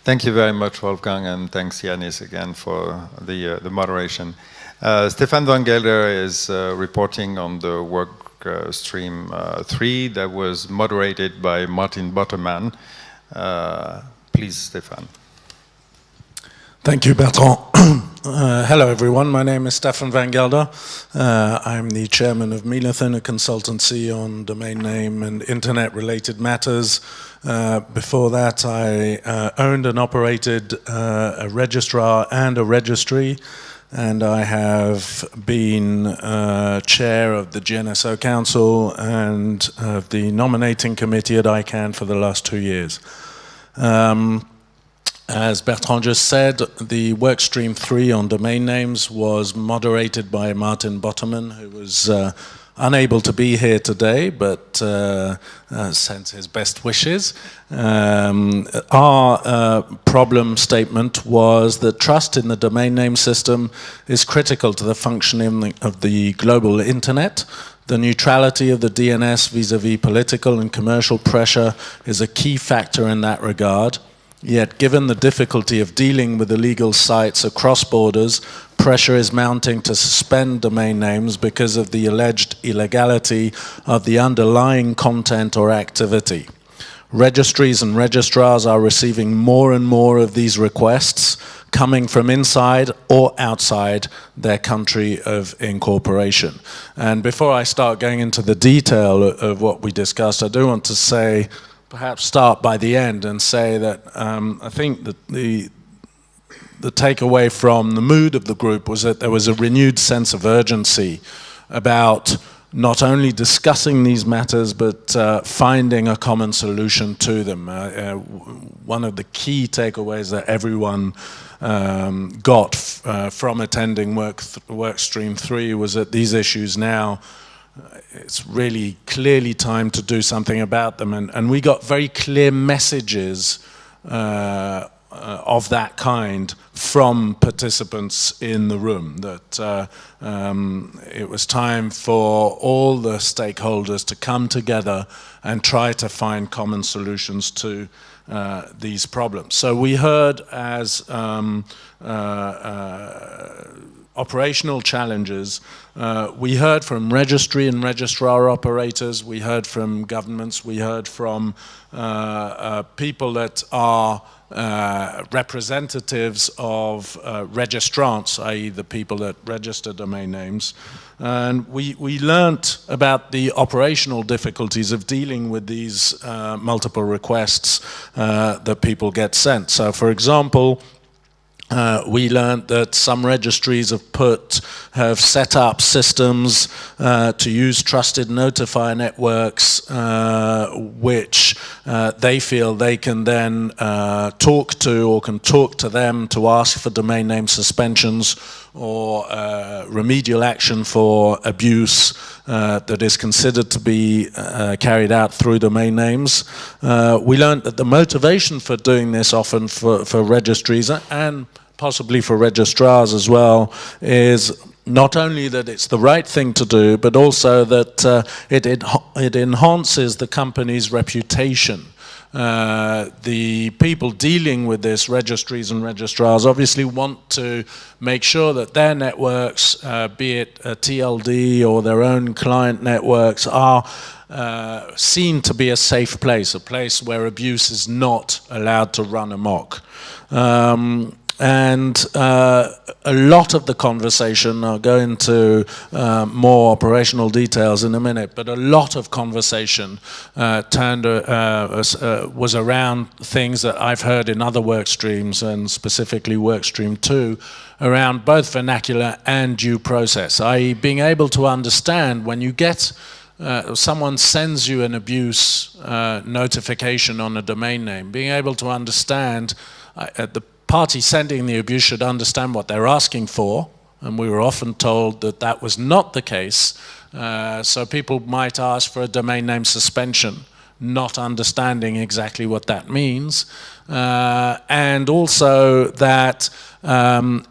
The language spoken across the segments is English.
Thank you very much, Wolfgang, and thanks, Yanis, again for the moderation. Stéphane Van Gelder is reporting on the work stream 3 that was moderated by Martin Botterman. Please, Stéphane. Thank you, Bertrand. Hello, everyone. My name is Stéphane Van Gelder. I'm the chairman of Milithin, a consultancy on domain name and internet-related matters. Before that, I owned and operated a registrar and a registry, and I have been chair of the GNSO Council and of the nominating committee at ICANN for the last 2 years. As Bertrand just said, the workstream 3 on domain names was moderated by Martin Botterman, who was unable to be here today, but sent his best wishes. Our problem statement was that trust in the domain name system is critical to the functioning of the global internet. The neutrality of the DNS vis-à-vis political and commercial pressure is a key factor in that regard. Yet, given the difficulty of dealing with illegal sites across borders, pressure is mounting to suspend domain names because of the alleged illegality of the underlying content or activity. Registries and registrars are receiving more and more of these requests coming from inside or outside their country of incorporation. And before I start going into the detail of what we discussed, I do want to say, perhaps start by the end and say that I think that the takeaway from the mood of the group was that there was a renewed sense of urgency about not only discussing these matters but finding a common solution to them. One of the key takeaways that everyone got from attending Workstream 3 was that these issues now, it's really clearly time to do something about them, and we got very clear messages of that kind from participants in the room, that it was time for all the stakeholders to come together and try to find common solutions to these problems. So we heard as operational challenges. We heard from registry and registrar operators, we heard from governments, we heard from people that are representatives of registrants, i.e. the people that register domain names. And we learnt about the operational difficulties of dealing with these multiple requests that people get sent. So for example, we learned that some registries have set up systems to use trusted notifier networks, which they feel they can then talk to, or can talk to them to ask for domain name suspensions or remedial action for abuse that is considered to be carried out through domain names. We learned that the motivation for doing this often for registries and possibly for registrars as well is not only that it's the right thing to do, but also that it enhances the company's reputation. The people dealing with this, registries and registrars, obviously want to make sure that their networks, be it TLD or their own client networks, are seen to be a safe place, a place where abuse is not allowed to run amok. And a lot of the conversation, I'll go into more operational details in a minute, but a lot of conversation was around things that I've heard in other work streams, and specifically Workstream 2, around both vernacular and due process, i.e. being able to understand when you get someone sends you an abuse notification on a domain name, being able to understand the party sending the abuse should understand what they're asking for, and we were often told that that was not the case. So people might ask for a domain name suspension, not understanding exactly what that means, and also that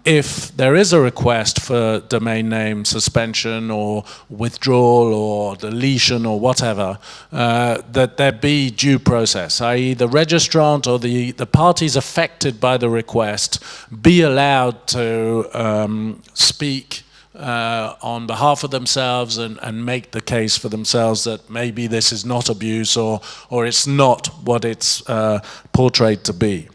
if there is a request for domain name suspension or withdrawal or deletion or whatever, that there be due process, i.e. the registrant or the parties affected by the request be allowed to speak on behalf of themselves and make the case for themselves that maybe this is not abuse or it's not what it's portrayed to be.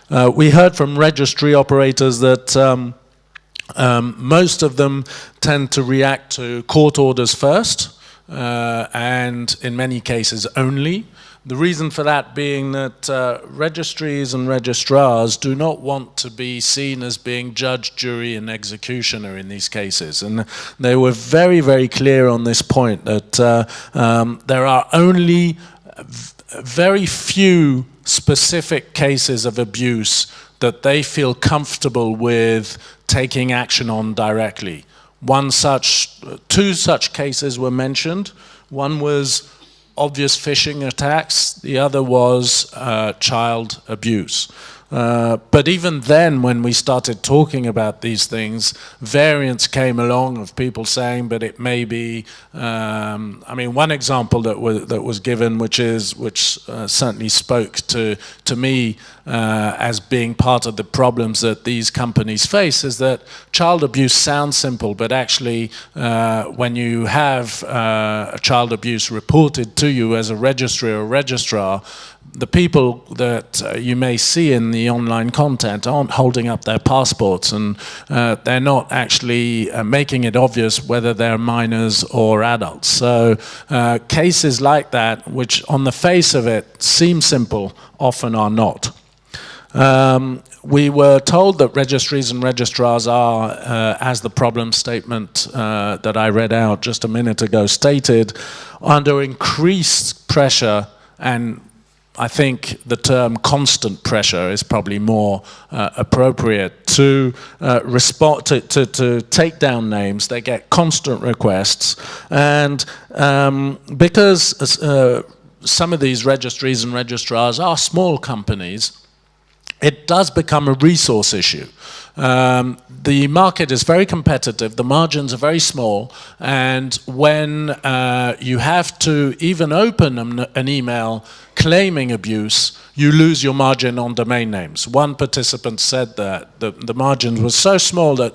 We heard from registry operators that most of them tend to react to court orders first, and in many cases only. The reason for that being that registries and registrars do not want to be seen as being judge, jury, and executioner in these cases. And they were very, very clear on this point that there are only very few specific cases of abuse that they feel comfortable with taking action on directly. Two such cases were mentioned. One was obvious phishing attacks, the other was child abuse. But even then, when we started talking about these things, variants came along of people saying, but it may be, I mean, one example that was given, which certainly spoke to me as being part of the problems that these companies face, is that child abuse sounds simple, but actually when you have child abuse reported to you as a registry or registrar, the people that you may see in the online content aren't holding up their passports, and they're not actually making it obvious whether they're minors or adults. So cases like that, which on the face of it seem simple, often are not. We were told that registries and registrars are, as the problem statement that I read out just a minute ago stated, under increased pressure, and I think the term constant pressure is probably more appropriate to respond to take down names. They get constant requests, and because some of these registries and registrars are small companies, it does become a resource issue. The market is very competitive, the margins are very small, and when you have to even open an email claiming abuse, you lose your margin on domain names. One participant said that the margin was so small that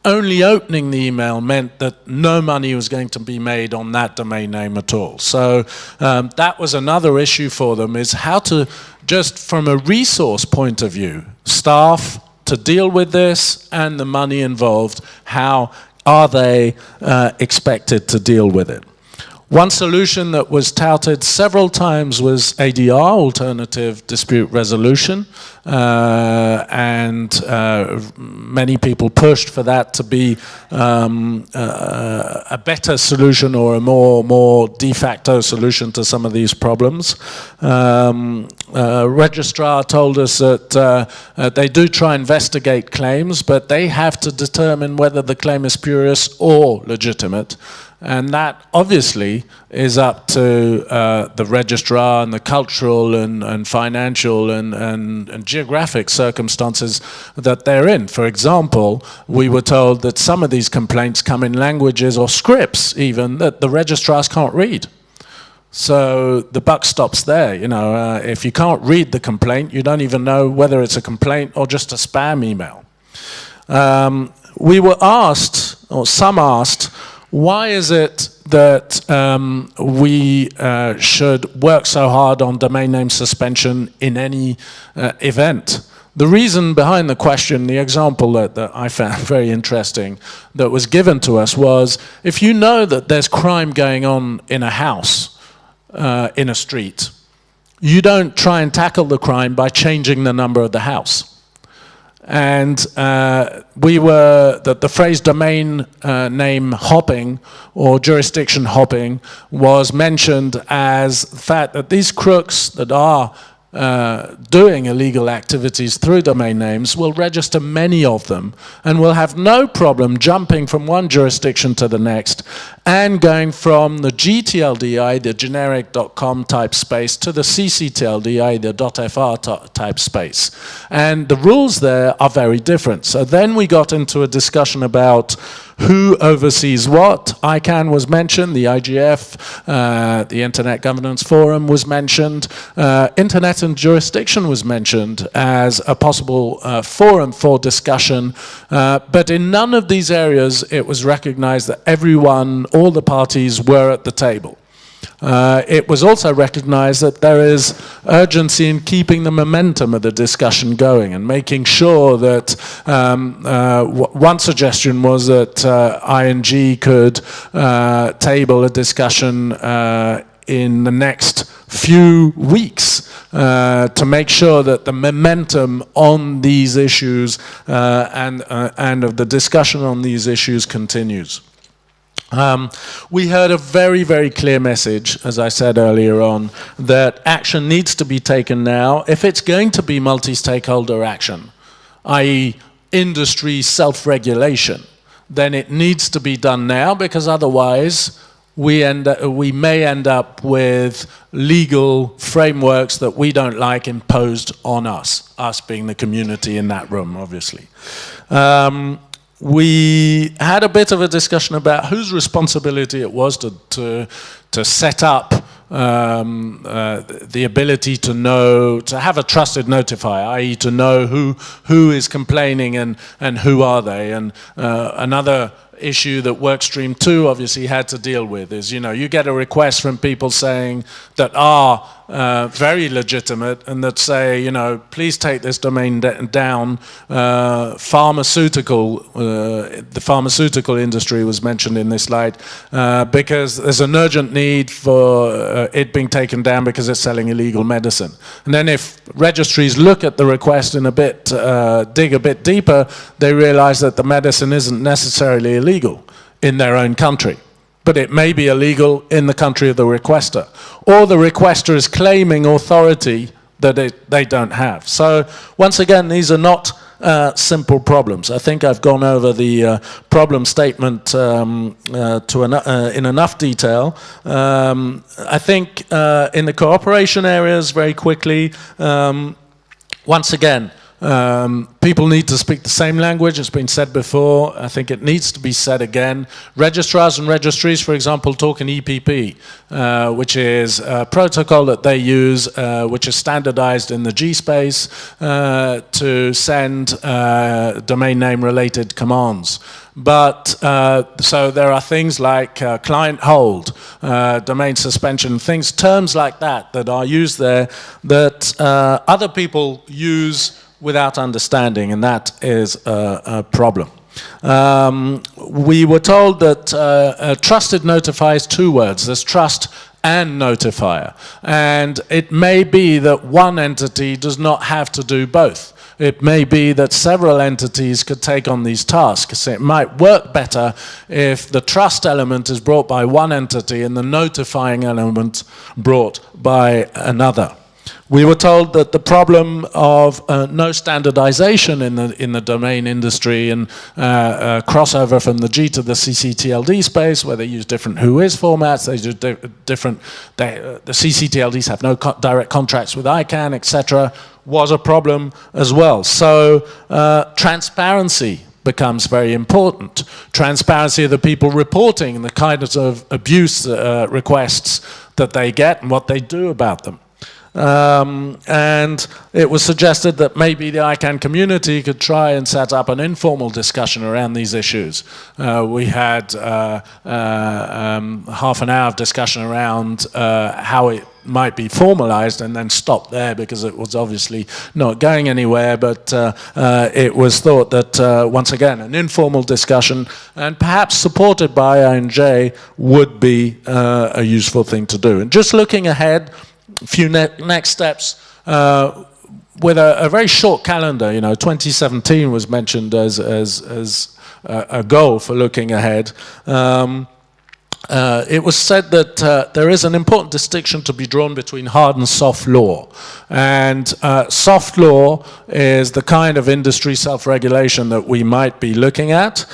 only opening the email meant that no money was going to be made on that domain name at all. So that was another issue for them, is how to, just from a resource point of view, staff to deal with this and the money involved, how are they expected to deal with it? One solution that was touted several times was ADR, alternative dispute resolution, and many people pushed for that to be a better solution or a more de facto solution to some of these problems. Registrar told us that they do try and investigate claims, but they have to determine whether the claim is spurious or legitimate. And that obviously is up to the registrar and the cultural and financial and geographic circumstances that they're in. For example, we were told that some of these complaints come in languages or scripts even that the registrars can't read. So the buck stops there. You know, if you can't read the complaint, you don't even know whether it's a complaint or just a spam email. We were asked, or some asked, why is it that we should work so hard on domain name suspension in any event? The reason behind the question, the example that I found very interesting that was given to us was, if you know that there's crime going on in a house, in a street, you don't try and tackle the crime by changing the number of the house. And the phrase domain name hopping or jurisdiction hopping was mentioned as the fact that these crooks that are doing illegal activities through domain names will register many of them and will have no problem jumping from one jurisdiction to the next and going from the GTLDI, the generic .com type space, to the CCTLDI, the .fr type space. And the rules there are very different. So then we got into a discussion about who oversees what. ICANN was mentioned, the IGF, the Internet Governance Forum was mentioned, Internet and Jurisdiction was mentioned as a possible forum for discussion, but in none of these areas it was recognized that everyone, all the parties were at the table. It was also recognized that there is urgency in keeping the momentum of the discussion going and making sure that one suggestion was that ING could table a discussion in the next few weeks to make sure that the momentum on these issues and of the discussion on these issues continues. We heard a very, very clear message, as I said earlier on, that action needs to be taken now. If it's going to be multi-stakeholder action, i.e. industry self-regulation, then it needs to be done now, because otherwise we may end up with legal frameworks that we don't like imposed on us being the community in that room, obviously. We had a bit of a discussion about whose responsibility it was to set up the ability to know, to have a trusted notifier, i.e. to know who is complaining and who are they. And another issue that Workstream 2 obviously had to deal with is, you get a request from people saying that are very legitimate and that say, please take this domain down. The pharmaceutical industry was mentioned in this slide because there's an urgent need for it being taken down because it's selling illegal medicine. And then if registries look at the request in dig a bit deeper, they realize that the medicine isn't necessarily illegal in their own country, but it may be illegal in the country of the requester, or the requester is claiming authority that they don't have. So once again, these are not simple problems. I think I've gone over the problem statement in enough detail. I think in the cooperation areas, very quickly, once again, people need to speak the same language. It's been said before. I think it needs to be said again. Registrars and registries, for example, talk in EPP, which is a protocol that they use, which is standardized in the G space to send domain name related commands. But so there are things like client hold, domain suspension, terms like that are used there that other people use without understanding, and that is a problem. We were told that trusted notifies two words. There's trust and notifier. And it may be that one entity does not have to do both. It may be that several entities could take on these tasks. It might work better if the trust element is brought by one entity and the notifying element brought by another. We were told that the problem of no standardization in the domain industry and crossover from the G to the CCTLD space, where they use different whois formats, they do different. The CCTLDs have no direct contracts with ICANN, etc., was a problem as well. So transparency becomes very important. Transparency of the people reporting the kinds of abuse requests that they get and what they do about them. And it was suggested that maybe the ICANN community could try and set up an informal discussion around these issues. We had half an hour of discussion around how it might be formalized, and then stopped there because it was obviously not going anywhere, but it was thought that once again an informal discussion, and perhaps supported by INJ, would be a useful thing to do. And just looking ahead, a few next steps with a very short calendar. 2017 was mentioned as a goal for looking ahead. it was said that there is an important distinction to be drawn between hard and soft law. And soft law is the kind of industry self-regulation that we might be looking at.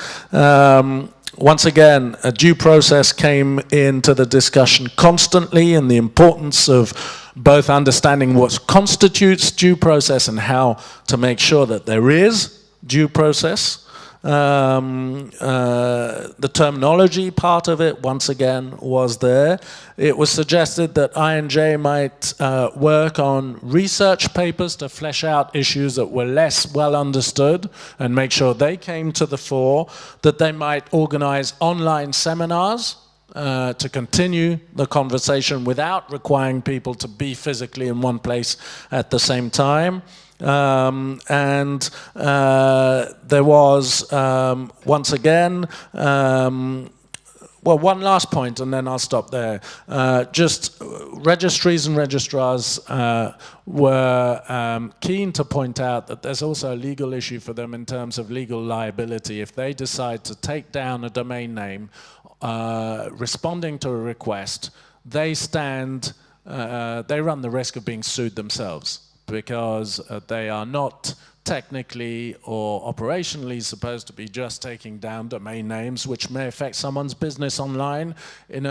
Once again, a due process came into the discussion constantly, and the importance of both understanding what constitutes due process and how to make sure that there is due process. The terminology part of it, once again, was there. It was suggested that I&J might work on research papers to flesh out issues that were less well understood and make sure they came to the fore, that they might organize online seminars to continue the conversation without requiring people to be physically in one place at the same time. And there was, once again, well, one last point, and then I'll stop there. Just registries and registrars were keen to point out that there's also a legal issue for them in terms of legal liability. If they decide to take down a domain name responding to a request, they run the risk of being sued themselves, because they are not technically or operationally supposed to be just taking down domain names, which may affect someone's business online, and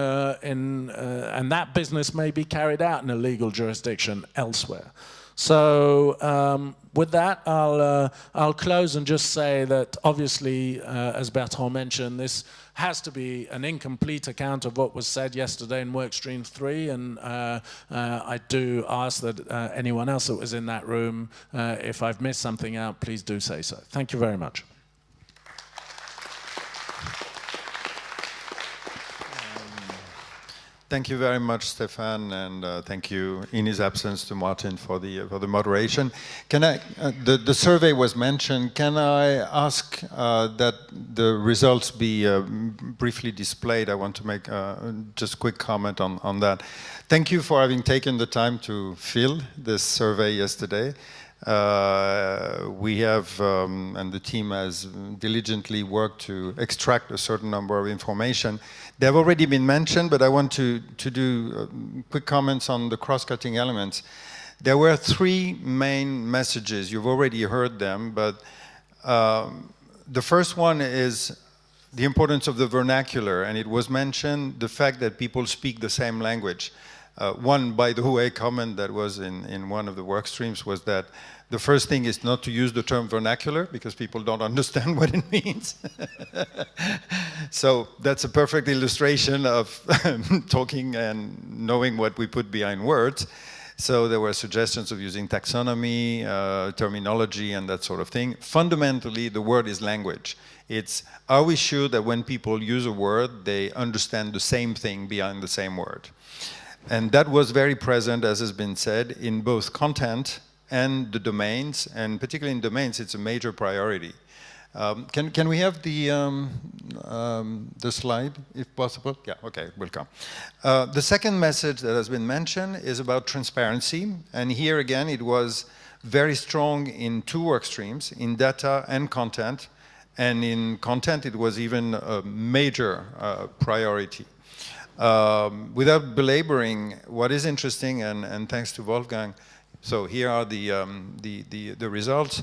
that business may be carried out in a legal jurisdiction elsewhere. So with that, I'll close and just say that obviously, as Bertrand mentioned, this has to be an incomplete account of what was said yesterday in Workstream 3, and I do ask that anyone else that was in that room, if I've missed something out, please do say so. Thank you very much. Thank you very much, Stéphane, and thank you, in his absence, to Martin for the moderation. Can I? The survey was mentioned. Can I ask that the results be briefly displayed? I want to make just a quick comment on that. Thank you for having taken the time to fill this survey yesterday. We have, and the team has diligently worked to extract a certain number of information. They have already been mentioned, but I want to do quick comments on the cross-cutting elements. There were three main messages. You've already heard them, but the first one is the importance of the vernacular, and it was mentioned the fact that people speak the same language. One, by the way, comment that was in one of the work streams was that the first thing is not to use the term vernacular because people don't understand what it means. So that's a perfect illustration of talking and knowing what we put behind words. So there were suggestions of using taxonomy, terminology, and that sort of thing. Fundamentally, the word is language. It's, are we sure that when people use a word, they understand the same thing behind the same word? And that was very present, as has been said, in both content and the domains, and particularly in domains, it's a major priority. Can we have the slide, if possible? Yeah, okay, will come. The second message that has been mentioned is about transparency, and here again, it was very strong in two work streams, in data and content, and in content, it was even a major priority. Without belaboring, what is interesting, and thanks to Wolfgang, so here are the results.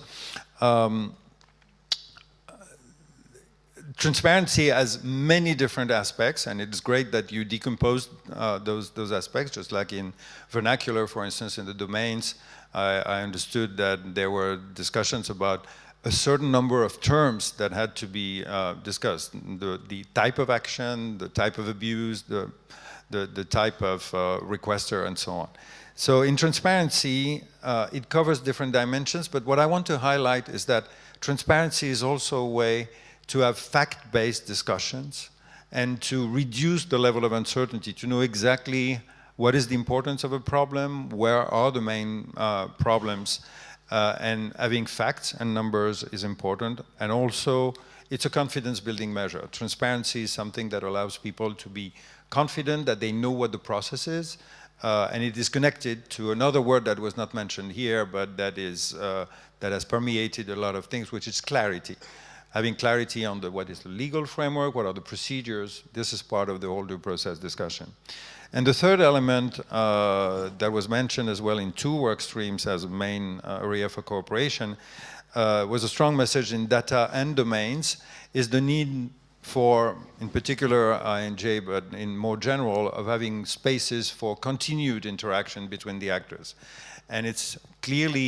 Transparency has many different aspects, and it's great that you decomposed those aspects, just like in vernacular, for instance, in the domains. I understood that there were discussions about a certain number of terms that had to be discussed. The type of action, the type of abuse, the type of requester, and so on. So in transparency, it covers different dimensions, but what I want to highlight is that transparency is also a way to have fact-based discussions and to reduce the level of uncertainty, to know exactly what is the importance of a problem, where are the main problems, and having facts and numbers is important. And also, it's a confidence-building measure. Transparency is something that allows people to be confident that they know what the process is, and it is connected to another word that was not mentioned here, but that has permeated a lot of things, which is clarity. having clarity on what is the legal framework, what are the procedures. This is part of the whole due process discussion. And the third element that was mentioned as well in 2 work streams as a main area for cooperation was a strong message in data and domains, is the need for, in particular INJ, but in more general, of having spaces for continued interaction between the actors. And it's clearly